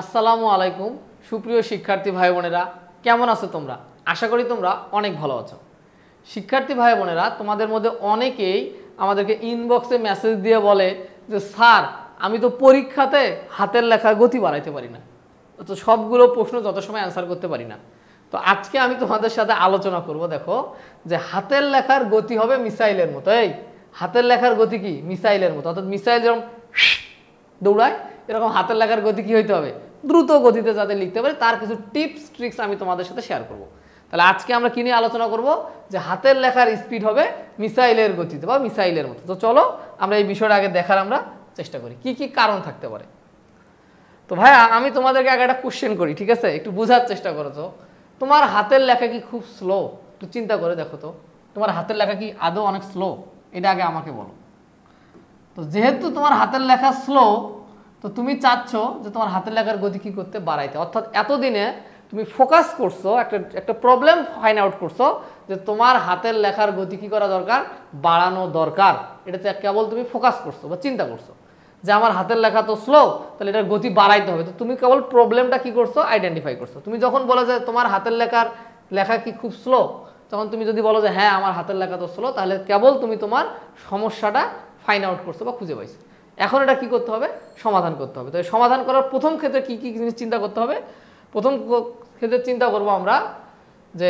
আসসালামু আলাইকুম সুপ্রিয় শিক্ষার্থী ভাই বোনেরা, কেমন আছো তোমরা? আশা করি তোমরা অনেক ভালো আছো। শিক্ষার্থী ভাই বোনেরা, তোমাদের মধ্যে অনেকেই আমাদেরকে ইনবক্সে মেসেজ দিয়ে বলে যে স্যার, আমি তো পরীক্ষাতে হাতের লেখার গতি বাড়াইতে পারি না, তো সবগুলো প্রশ্ন যত সময় অ্যান্সার করতে পারি না। তো আজকে আমি তোমাদের সাথে আলোচনা করব, দেখো যে হাতের লেখার গতি হবে মিসাইলের মতো। এই হাতের লেখার গতি কি? মিসাইলের মতো। অর্থাৎ মিসাইল যেরকম দৌড়ায়, এরকম হাতের লেখার গতি কি হইতে হবে? দ্রুত গতিতে যাতে লিখতে পারে তার কিছু টিপস ট্রিক্স আমি তোমাদের সাথে শেয়ার করব। তাহলে আজকে আমরা কি নিয়ে আলোচনা করব? যে হাতের লেখার স্পিড হবে মিসাইলের গতিতে বা মিসাইলের মতো। তো চলো আমরা এই বিষয়টা আগে দেখার আমরা চেষ্টা করি, কি কি কারণ থাকতে পারে। তো ভাইয়া, আমি তোমাদেরকে আগে একটা কোশ্চেন করি, ঠিক আছে? একটু বোঝার চেষ্টা করো। তো তোমার হাতের লেখা কি খুব স্লো? একটু চিন্তা করে দেখো তো, তোমার হাতের লেখা কি আদৌ অনেক স্লো? এটা আগে আমাকে বলো। তো যেহেতু তোমার হাতের লেখা স্লো, তো তুমি চাচ্ছ যে তোমার হাতের লেখার গতি কি করতে? বাড়াইতে। অর্থাৎ এতদিনে তুমি ফোকাস করছো, একটা প্রবলেম ফাইন্ড আউট করছো যে তোমার হাতের লেখার গতি কি করা দরকার? বাড়ানো দরকার। এটাতে কেবল তুমি ফোকাস করছো বা চিন্তা করছো যে আমার হাতের লেখা তো স্লো, তাহলে এটার গতি বাড়াইতে হবে। তো তুমি কেবল প্রবলেমটা কি করছো? আইডেন্টিফাই করছো। তুমি যখন বলো যে তোমার হাতের লেখা কি খুব স্লো, তখন তুমি যদি বলো যে হ্যাঁ আমার হাতের লেখা তো স্লো, তাহলে কেবল তুমি তোমার সমস্যাটা ফাইন্ড আউট করছো বা খুঁজে পাইছো। এখন এটা কি করতে হবে? সমাধান করতে হবে। তো সমাধান করার প্রথম ক্ষেত্রে কি কি জিনিস চিন্তা করতে হবে? প্রথম ক্ষেত্রে চিন্তা করব আমরা যে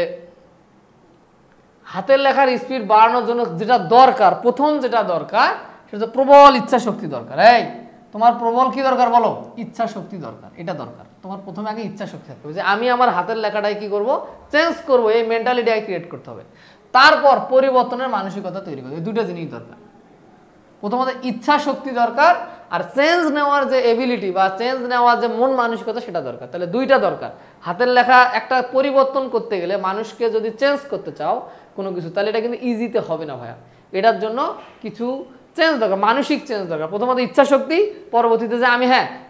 হাতের লেখার স্পিড বাড়ানোর জন্য যেটা দরকার, প্রথম যেটা দরকার সেটা প্রবল ইচ্ছা শক্তি দরকার। এই তোমার প্রবল কি দরকার বলো? ইচ্ছা শক্তি দরকার। এটা দরকার। তোমার প্রথমে আগে ইচ্ছা শক্তি থাকতে হবে যে আমি আমার হাতের লেখাটাই কি করব? চেঞ্জ করব। এই মেন্টালিটি ক্রিয়েট করতে হবে। তারপর পরিবর্তনের মানসিকতা তৈরি করতে হবে। এই দুটো জিনিস দরকার। প্রথমত ইচ্ছা শক্তি দরকার, আর চেঞ্জ নেওয়ার যে এবিলিটি বা চেঞ্জ নেওয়ার যে মন মানসিকতা সেটা দরকার। তাহলে দুইটা দরকার। হাতের লেখা একটা পরিবর্তন করতে গেলে, মানুষকে যদি চেঞ্জ করতে চাও কোনো কিছু, তাহলে এটা কিন্তু ইজিতে হবে না ভাইয়া। এটার জন্য কিছু চেঞ্জ দরকার, মানসিক চেঞ্জ দরকার। প্রথমত ইচ্ছা শক্তি, পরবর্তীতে যে আমি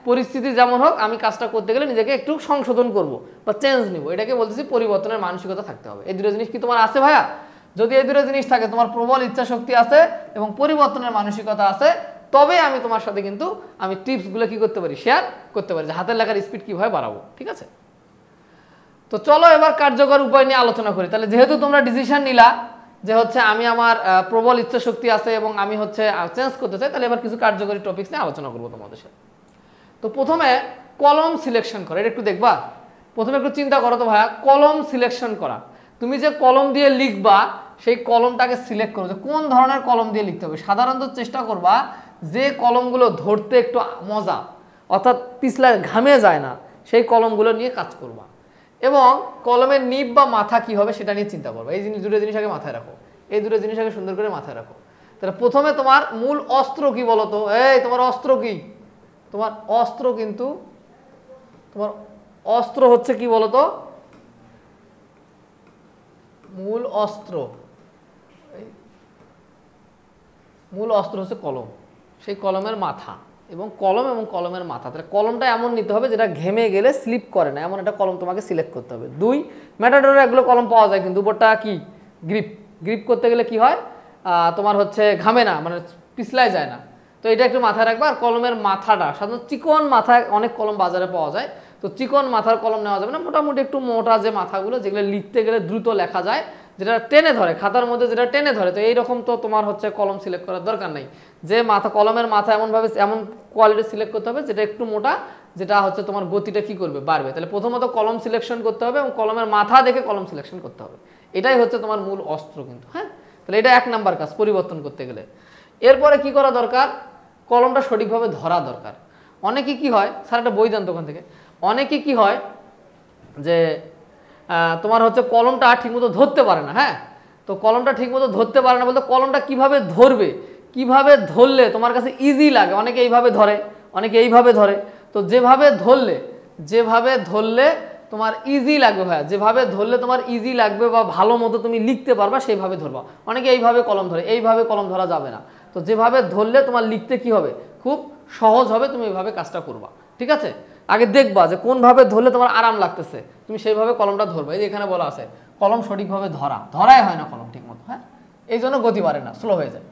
পরিস্থিতি যেমন হোক আমি কাজটা করতে গেলে নিজেকে একটু সংশোধন করব বা চেঞ্জ নিব, এটাকে বলতেছি পরিবর্তনের মানসিকতা থাকতে হবে। এই দুটো জিনিস কি তোমার আছে ভাইয়া? যদি এই দুটো জিনিস থাকে, তোমার প্রবল ইচ্ছা শক্তি আছে এবং পরিবর্তনের মানসিকতা আছে, তবে আমি তোমার সাথে কিন্তু আমি টিপসগুলো কি করতে পারি? শেয়ার করতে পারি যে হাতের লেখার স্পিড কিভাবে বাড়াবো। ঠিক আছে? তো চলো এবার কার্যকর উপায় নিয়ে আলোচনা করি। তাহলে যেহেতু তোমরা ডিসিশন নিলা যে আমি আমার প্রবল ইচ্ছা শক্তি আছে এবং আমি চেঞ্জ করতে চাই, তাহলে এবার কিছু কার্যকরী টপিকস নিয়ে আলোচনা করবো তোমাদের সাথে। তো প্রথমে কলম সিলেকশন করা, এটা একটু দেখবা। প্রথমে একটু চিন্তা করো তো ভাইয়া, কলম সিলেকশন করা। তুমি যে কলম দিয়ে লিখবা সেই কলমটাকে সিলেক্ট করো যে কোন ধরনের কলম দিয়ে লিখতে হবে। সাধারণত চেষ্টা করবা যে কলমগুলো ধরতে একটু মজা, অর্থাৎ পিছলায় ঘামে যায় না, সেই কলমগুলো নিয়ে কাজ করবা। এবং কলমের নিব বা মাথা কি হবে সেটা নিয়ে চিন্তা করবা। এই দুটো জিনিস আগে মাথায় রাখো। এই দুটো জিনিস আগে সুন্দর করে মাথায় রাখো। তাহলে প্রথমে তোমার মূল অস্ত্র কি বলো তো? তোমার অস্ত্র কি? তোমার অস্ত্র কিন্তু তোমার অস্ত্র হচ্ছে কি বলতো? মূল অস্ত্র হচ্ছে কলম। সেই কলমের মাথা এবং কলমের মাথা। তাহলে কলমটা এমন নিতে হবে যেটা ঘেমে গেলে স্লিপ করে না, এমন একটা কলম তোমাকে সিলেক্ট করতে হবে। 2, ম্যাটাডোরে এগুলো কলম পাওয়া যায়, কিন্তু উপরটা কি গ্রিপ করতে গেলে কি হয়? তোমার ঘামে না, মানে পিছলায় যায় না। তো এটা একটু মাথায় রাখবা। আর কলমের মাথাটা সাধারণত চিকন মাথায় অনেক কলম বাজারে পাওয়া যায়, তো চিকন মাথার কলম নেওয়া যাবে না। মোটামুটি একটু মোটা যে মাথাগুলো, যেগুলো লিখতে গেলে দ্রুত লেখা যায়, যেটা টেনে ধরে, খাতার মধ্যে যেটা টেনে ধরে, তো এইরকম তো তোমার কলম সিলেক্ট করার দরকার নেই। যে কলমের মাথা এমন কোয়ালিটি সিলেক্ট করতে হবে যেটা একটু মোটা, যেটা তোমার গতিটা কি করবে? বাড়বে। তাহলে প্রথমত কলম সিলেকশন করতে হবে এবং কলমের মাথা দেখে কলম সিলেকশন করতে হবে। এটাই তোমার মূল অস্ত্র কিন্তু। তাহলে এটা 1 নাম্বার কাজ পরিবর্তন করতে গেলে। এরপরে কি করা দরকার? কলমটা সঠিকভাবে ধরা দরকার। অনেকে কি হয়, স্যার একটা বই দেন দোকান থেকে, অনেকে কি হয় যে তোমার কলমটা ঠিকমতো ধরতে পারে না। তো কলমটা ঠিকমতো ধরতে পারে না বলতে, কলমটা কিভাবে ধরবে, কিভাবে ধরলে তোমার কাছে ইজি লাগে। অনেকে এইভাবে ধরে, অনেকে এইভাবে ধরে। তো যেভাবে ধরলে তোমার ইজি লাগবে ভাইয়া, যেভাবে ধরলে তোমার ইজি লাগবে বা ভালো মতো তুমি লিখতে পারবা সেইভাবে ধরবা। অনেকে এইভাবে কলম ধরে, এইভাবে কলম ধরা যাবে না। তো যেভাবে ধরলে তোমার লিখতে কি হবে? খুব সহজ হবে, তুমি এইভাবে কাজটা করবা। ঠিক আছে? আগে দেখবা যে কোনভাবে ধরলে তোমার আরাম লাগতেছে, তুমি সেইভাবে কলমটা ধরবা। এই যে এখানে বলা আছে কলম সঠিকভাবে ধরাই হয় না কলম ঠিক মতো। এই জন্য গতি বাড়ে না, স্লো হয়ে যায়।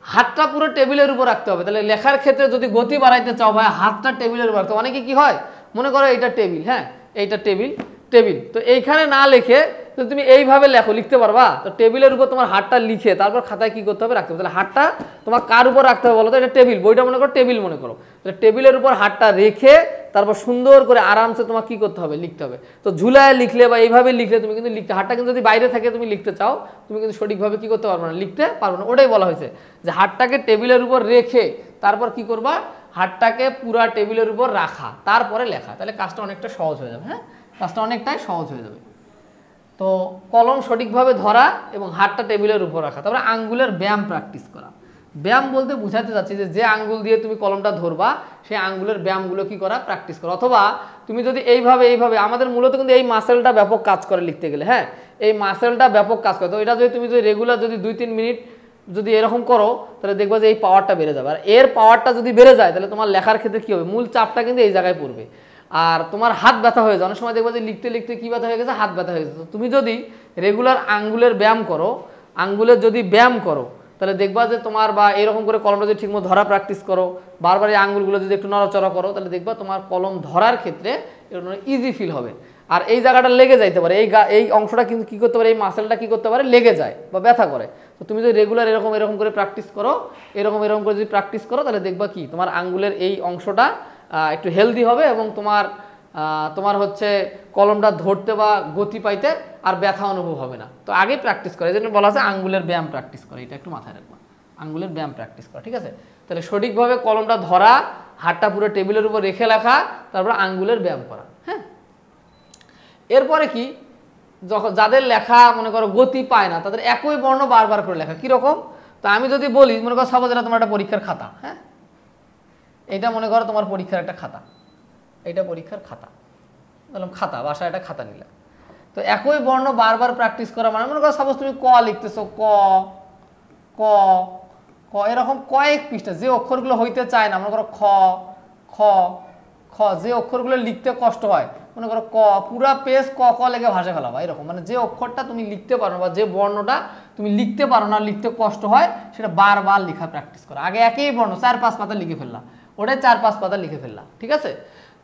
হাতটা পুরো টেবিলের উপর রাখতে হবে। তাহলে লেখার ক্ষেত্রে যদি গতি বাড়াইতে চাও ভাই, হাতটা টেবিলের উপর রাখতে। অনেকে কি হয়, মনে করো এইটা টেবিল, হ্যাঁ এইটা টেবিল, টেবিল তো এইখানে না লিখে তো তুমি এইভাবে লেখো, লিখতে পারবা? তো টেবিলের উপর তোমার হাতটা লিখে তারপর খাতায় কি করতে হবে, রাখতে হবে। তাহলে হাতটা তোমার কার উপর রাখতে হবে বলো তো? এটা টেবিল, বইটা মনে করো টেবিল মনে করো, তাহলে টেবিলের উপর হাতটা রেখে তারপর সুন্দর করে আরামসে তোমার কি করতে হবে, লিখতে হবে। তো ঝুলায় লিখলে বা এইভাবে লিখলে তুমি কিন্তু লিখতে, হাতটা কিন্তু যদি বাইরে থাকে তুমি লিখতে চাও, তুমি কিন্তু সঠিকভাবে কি করতে পারবে না, লিখতে পারবে না। ওটাই বলা হয়েছে যে হাতটাকে টেবিলের উপর রেখে তারপর কি করবা, হাতটাকে পুরা টেবিলের উপর রাখা, তারপরে লেখা, তাহলে কাজটা অনেকটা সহজ হয়ে যাবে। হ্যাঁ, কাজটা অনেকটাই সহজ হয়ে যাবে। তো কলম সঠিকভাবে ধরা এবং হাতটা টেবিলের উপর রাখা। তারপরে আঙ্গুলের ব্যায়াম প্র্যাকটিস করা। ব্যায়াম বলতে বোঝাতে চাচ্ছি যে আঙ্গুল দিয়ে তুমি কলমটা ধরবা সেই আঙ্গুলের ব্যায়ামগুলো কি করা, প্র্যাকটিস করা। অথবা তুমি যদি এইভাবে আমাদের মূলত কিন্তু এই মাসেলটা ব্যাপক কাজ করে লিখতে গেলে, হ্যাঁ এই মাসেলটা ব্যাপক কাজ করে। তো এটা যদি তুমি যদি রেগুলার যদি 2-3 মিনিট যদি এরকম করো তাহলে দেখবা যে এই পাওয়ারটা বেড়ে যাবে। আর এর পাওয়ারটা যদি বেড়ে যায় তাহলে তোমার লেখার ক্ষেত্রে কী হবে, মূল চাপটা কিন্তু এই জায়গায় পড়বে। আর তোমার হাত ব্যথা হয়ে যায়, অনেক সময় দেখবা যে লিখতে লিখতে কী ব্যথা হয়ে গেছে, হাত ব্যথা হয়ে গেছে। তুমি যদি রেগুলার আঙ্গুলের ব্যায়াম করো, আঙ্গুলের যদি ব্যায়াম করো তাহলে দেখবা যে তোমার, বা এরকম করে কলমটা যদি ঠিকমতো ধরা প্র্যাকটিস করো, বারবার এই আঙ্গুলগুলো যদি একটু নড়াচড়া করো তাহলে দেখবা তোমার কলম ধরার ক্ষেত্রে ইজি ফিল হবে। আর এই জায়গাটা লেগে যাইতে পারে, এই অংশটা কিন্তু কী করতে পারে, এই মাসেলটা কী করতে পারে, লেগে যায় বা ব্যথা করে। তো তুমি যদি রেগুলার এরকম করে প্র্যাকটিস করো, এরকম করে যদি প্র্যাকটিস করো তাহলে দেখবা কি তোমার আঙ্গুলের এই অংশটা একটু হেলদি হবে এবং তোমার হচ্ছে কলমটা ধরতে বা গতি পাইতে আর ব্যথা অনুভব হবে না। তো আগে প্র্যাকটিস করে, এই জন্য বলা আছে আঙ্গুলের ব্যায়াম প্র্যাকটিস করে, এটা একটু মাথায় রাখবা, আঙ্গুলের ব্যায়াম প্র্যাকটিস করা, ঠিক আছে? তাহলে সঠিকভাবে কলমটা ধরা, হাতটা পুরো টেবিলের উপর রেখে লেখা, তারপর আঙ্গুলের ব্যায়াম করা। হ্যাঁ, এরপরে কি, যখন যাদের লেখা মনে করো গতি পায় না তাদের একই বর্ণ বারবার করে লেখা। কীরকম? তো আমি যদি বলি, মনে করো সাপোজ এটা তোমার একটা পরীক্ষার খাতা, হ্যাঁ এটা মনে করো তোমার পরীক্ষার একটা খাতা, এটা পরীক্ষার খাতা, বললাম খাতা, বাসায় একটা খাতা নিলাম। তো একই বর্ণ বারবার প্র্যাকটিস করা মানে মনে করো সাপোজ তুমি ক লিখতেছো, ক ক ক এরকম কয়েক পৃষ্ঠা, যে অক্ষরগুলো হইতে চায় না, মনে করো খ খ খ, যে অক্ষরগুলো লিখতে কষ্ট হয়, মনে করো ক, পুরা পেজ ক ক লেগে ভাষা ফেলাবা। এরকম মানে যে অক্ষরটা তুমি লিখতে পারো বা যে বর্ণটা তুমি লিখতে পারো না, লিখতে কষ্ট হয়, সেটা বারবার লেখা প্র্যাকটিস করা। আগে একই বর্ণ 4-5 পাতা লিখে ফেললা, ওটাই 4-5 পাতা লিখে ফেললা, ঠিক আছে?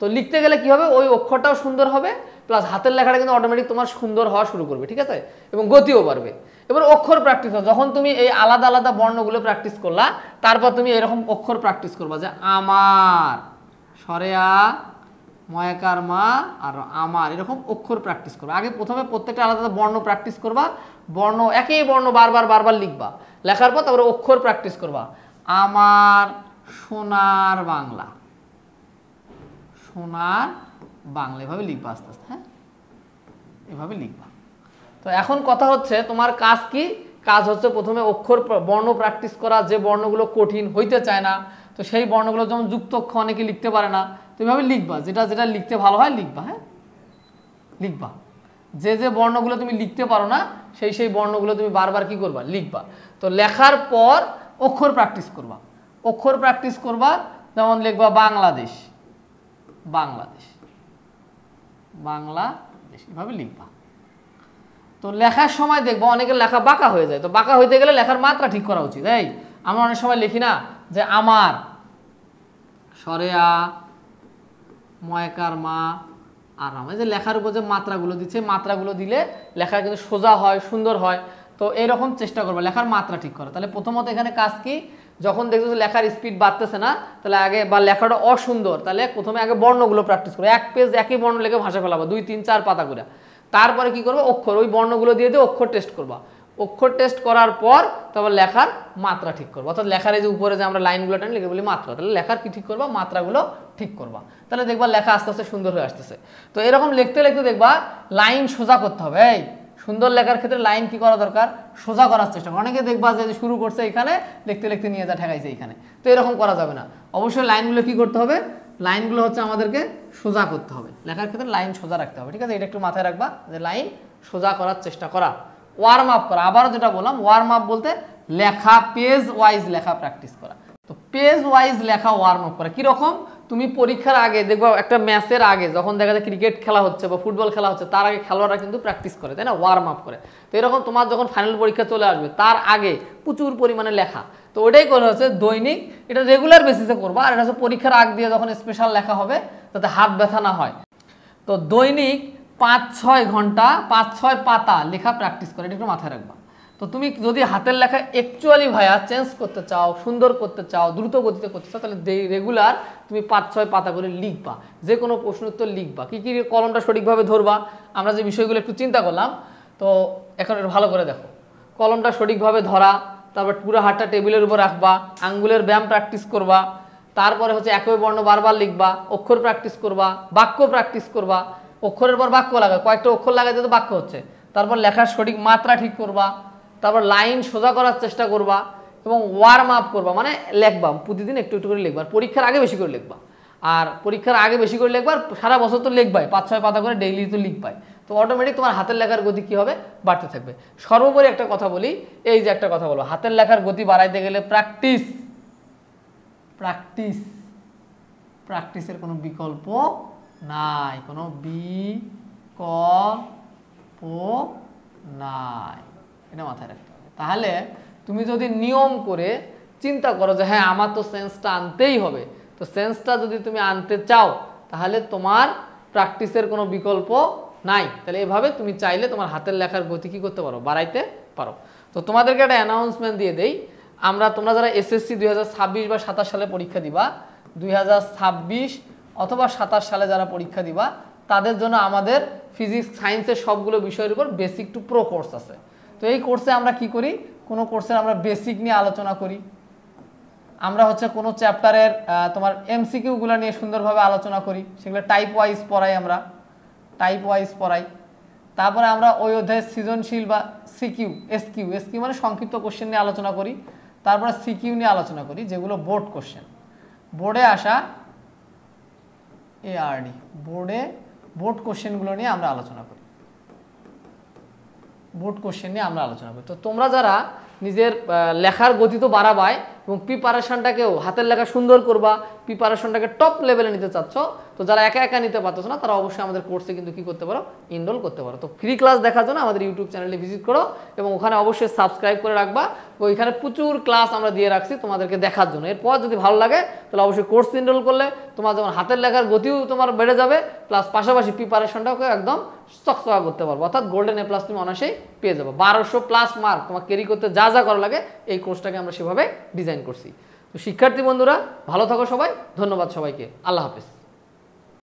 তো লিখতে গেলে কি হবে, ওই অক্ষরটাও সুন্দর হবে, প্লাস হাতের লেখাটা কিন্তু অটোমেটিক তোমার সুন্দর হওয়া শুরু করবে, ঠিক আছে? এবং গতিও বাড়বে। এবার অক্ষর প্র্যাকটিস করো, যখন তুমি এই আলাদা আলাদা বর্ণগুলো প্র্যাকটিস করলা, তারপর তুমি এরকম অক্ষর প্র্যাকটিস করবা যে আমার, সরেয়া, ময়কার মা আর আমার, এরকম অক্ষর প্র্যাকটিস করবা। আগে প্রথমে প্রত্যেকটা আলাদা বর্ণ প্র্যাকটিস করবা, বর্ণ একই বর্ণ বারবার লিখবা, লেখার পর তারপরে অক্ষর প্র্যাকটিস করবা। আমার সোনার বাংলা, সোনার বাংলা, এভাবে লিখবা আস্তে আস্তে। হ্যাঁ, এভাবে লিখবা। তো এখন কথা হচ্ছে তোমার কাজ কি, কাজ হচ্ছে প্রথমে অক্ষর বর্ণ প্র্যাকটিস করা, যে বর্ণগুলো কঠিন হইতে চায় না, তো সেই বর্ণগুলো যেমন যুক্ত অক্ষর অনেকে লিখতে পারে না, তো এভাবে লিখবা, যেটা যেটা লিখতে ভালো হয় লিখবা। হ্যাঁ, লিখবা, যে বর্ণগুলো তুমি লিখতে পারো না সেই বর্ণগুলো তুমি বারবার কি করবা, লিখবা। তো লেখার পর অক্ষর প্র্যাকটিস করবা, অক্ষর প্র্যাকটিস করবা, যেমন লিখবা বাংলাদেশ, বাংলাদেশ, বাংলাদেশ, এভাবে লিখবা। তো লেখার সময় দেখবো অনেকের লেখা বাঁকা হয়ে যায়, তো বাঁকা হইতে গেলে লেখার মাত্রা ঠিক করা উচিত। এই আমরা অনেক সময় লিখি না যে আমার, সরেয়া, ময়কার মা আর আমার, যে লেখার উপর যে মাত্রাগুলো দিচ্ছে, মাত্রাগুলো দিলে লেখা কিন্তু সোজা হয়, সুন্দর হয়। তো এইরকম চেষ্টা করবো লেখার মাত্রা ঠিক করা। তাহলে প্রথমত এখানে কাজ কি, যখন দেখছো যে লেখার স্পিড বাড়তেছে না, তাহলে আগে, বা লেখাটা অসুন্দর, তাহলে প্রথমে আগে বর্ণগুলো প্র্যাকটিস করো, এক পেজ একই বর্ণ লিখে ভাষা ফেলাবা 2-3-4 পাতা করে। তারপরে কি করবো, অক্ষর, ওই বর্ণগুলো দিয়ে অক্ষর টেস্ট করবা। অক্ষর টেস্ট করার পর তারপর লেখার মাত্রা ঠিক করবো, অর্থাৎ লেখার এই যে উপরে যে আমরা লাইনগুলো টানি লিখে বলি মাত্রা, তাহলে লেখার কি ঠিক করবা, মাত্রাগুলো ঠিক করবা, তাহলে দেখবা লেখা আস্তে আস্তে সুন্দর হয়ে আসতেছে। তো এরকম লিখতে লিখতে দেখবা লাইন সোজা করতে হবে। এই সুন্দর লেখার ক্ষেত্রে লাইন কি করা দরকার, সোজা করার চেষ্টা করো। অনেকে দেখবা যে শুরু করছে এখানে, লিখতে লিখতে নিয়ে যা ঠেকাইছে এখানে, তো এরকম করা যাবে না। অবশ্যই লাইনগুলো কি করতে হবে, লাইনগুলো হচ্ছে আমাদেরকে সোজা করতে হবে, লেখার ক্ষেত্রে লাইন সোজা রাখতে হবে, ঠিক আছে? এটা একটু মাথায় রাখবা যে লাইন সোজা করার চেষ্টা করা। ওয়ার্ম আপ করা, আবারও যেটা বললাম, ওয়ার্ম আপ বলতে লেখা পেজ ওয়াইজ লেখা প্র্যাকটিস করা। তো পেজ ওয়াইজ লেখা ওয়ার্ম আপ করা কীরকম, তুমি পরীক্ষার আগে দেখবা একটা ম্যাচের আগে যখন দেখা যায় ক্রিকেট খেলা হচ্ছে বা ফুটবল খেলা হচ্ছে তার আগে খেলোয়াড়রা কিন্তু প্র্যাকটিস করে, তাই না, ওয়ার্ম আপ করে। তো এরকম তোমার যখন ফাইনাল পরীক্ষা চলে আসবে তার আগে প্রচুর পরিমাণে লেখা, তো ওটাই করে হচ্ছে দৈনিক, এটা রেগুলার বেসিসে করবা। আর এটা হচ্ছে পরীক্ষার আগ দিয়ে যখন স্পেশাল লেখা হবে যাতে হাত ব্যথা না হয়। তো দৈনিক 5-6 ঘন্টা 5-6 পাতা লেখা প্র্যাকটিস করে, এটা একটু মাথায় রাখবা। তো তুমি যদি হাতের লেখা অ্যাকচুয়ালি ভাইয়া চেঞ্জ করতে চাও, সুন্দর করতে চাও, দ্রুত গতিতে করতে চাও, তাহলে রেগুলার তুমি 5-6 পাতা করে লিখবা, যে কোনো প্রশ্ন উত্তর লিখবা। কী কী কলমটা সঠিকভাবে ধরবা, আমরা যে বিষয়গুলো একটু চিন্তা করলাম, তো এখন একটু ভালো করে দেখো। কলমটা সঠিকভাবে ধরা, তারপর পুরো হাতটা টেবিলের উপর রাখবা, আঙ্গুলের ব্যায়াম প্র্যাকটিস করবা, তারপরে হচ্ছে একই বর্ণ বারবার লিখবা, অক্ষর প্র্যাকটিস করবা, বাক্য প্র্যাকটিস করবা, অক্ষরের পর বাক্য লাগা, কয়েকটা অক্ষর লাগাইতে তো বাক্য হচ্ছে, তারপর লেখার সঠিক মাত্রা ঠিক করবা, তারপর লাইন সোজা করার চেষ্টা করবা এবং ওয়ার্ম আপ করবা, মানে লিখবা প্রতিদিন একটু একটু করে লিখবা। পরীক্ষার আগে বেশি করে লিখবা, আর পরীক্ষার আগে বেশি করে লিখবা, সারা বছর তো লিখবাই, 5-6 পাতা করে ডেইলি তো লিখবাই। তো অটোমেটিক তোমার হাতের লেখার গতি কী হবে, বাড়তে থাকবে। সর্বোপরি একটা কথা বলি, এই যে একটা কথা বলবো, হাতের লেখার গতি বাড়াইতে গেলে প্র্যাকটিস, প্র্যাকটিস, প্র্যাকটিসের কোনো বিকল্প নাই, কোনো বিকল্প নাই, এটা মাথায় রাখতে হবে। তাহলে তুমি যদি নিয়ম করে চিন্তা করো যে হ্যাঁ আমার তো সেন্সটা আনতেই হবে, তো সেন্সটা যদি তুমি আনতে চাও তাহলে তোমার প্র্যাকটিসের কোনো বিকল্প নাই। তাহলে এভাবে তুমি চাইলে তোমার হাতের লেখার গতি কী করতে পারো, বাড়াইতে পারো। তো তোমাদেরকে একটা অ্যানাউন্সমেন্ট দিয়ে দেই, তোমরা যারা এসএসসি 2026 বা 27 সালে পরীক্ষা দিবা, 2026 অথবা 27 সালে যারা পরীক্ষা দিবা তাদের জন্য আমাদের ফিজিক্স সায়েন্সের সবগুলো বিষয়ের উপর বেসিক টু প্রো কোর্স আছে। তো এই কোর্সে আমরা কি করি, কোনো কোর্সের আমরা বেসিক নিয়ে আলোচনা করি, আমরা হচ্ছে কোনো চ্যাপ্টারের তোমার এমসিকিউগুলো নিয়ে সুন্দরভাবে আলোচনা করি, সেগুলো টাইপ ওয়াইজ পড়াই, আমরা টাইপ ওয়াইজ পড়াই। তারপরে আমরা ওই অধ্যায়ের সৃজনশীল বা সিকিউ, এসকিউ মানে সংক্ষিপ্ত কোশ্চেন নিয়ে আলোচনা করি। তারপরে সিকিউ নিয়ে আলোচনা করি, যেগুলো বোর্ড কোশ্চেন, বোর্ডে আসা এআরডি, বোর্ড কোশ্চেনগুলো নিয়ে আমরা আলোচনা করি, বোর্ড কোশ্চেন নিয়ে আমরা আলোচনা করি। তো তোমরা যারা নিজের লেখার গতি তো বাড়াবাই এবং প্রিপারেশনটাকেও হাতের লেখা সুন্দর করবা, প্রিপারেশনটাকে টপ লেভেলে নিতে চাচ্ছ, তো যারা একা একা নিতে পারতেছো না তারা অবশ্যই আমাদের কোর্সে কিন্তু কী করতে পারো, এনরোল করতে পারো। তো ফ্রি ক্লাস দেখার জন্য আমাদের ইউটিউব চ্যানেলে ভিজিট করো এবং ওখানে অবশ্যই সাবস্ক্রাইব করে রাখবা। ওইখানে প্রচুর ক্লাস আমরা দিয়ে রাখছি তোমাদেরকে দেখার জন্য। এরপর যদি ভালো লাগে তাহলে অবশ্যই কোর্স এনরোল করলে তোমার যেমন হাতের লেখার গতিও তোমার বেড়ে যাবে, প্লাস পাশাপাশি প্রিপারেশনটাকে একদম চকচকা করতে পারবো, অর্থাৎ গোল্ডেন এ প্লাস তুমি অনায়াসেই পেয়ে যাবো। 1200+ মার্ক তোমার ক্যারি করতে যা যা করা লাগে এই কোর্সটাকে আমরা সেভাবে ডিজাইন করছি। তো শিক্ষার্থী বন্ধুরা ভালো থাকো সবাই, ধন্যবাদ সবাইকে, আল্লাহ হাফেজ।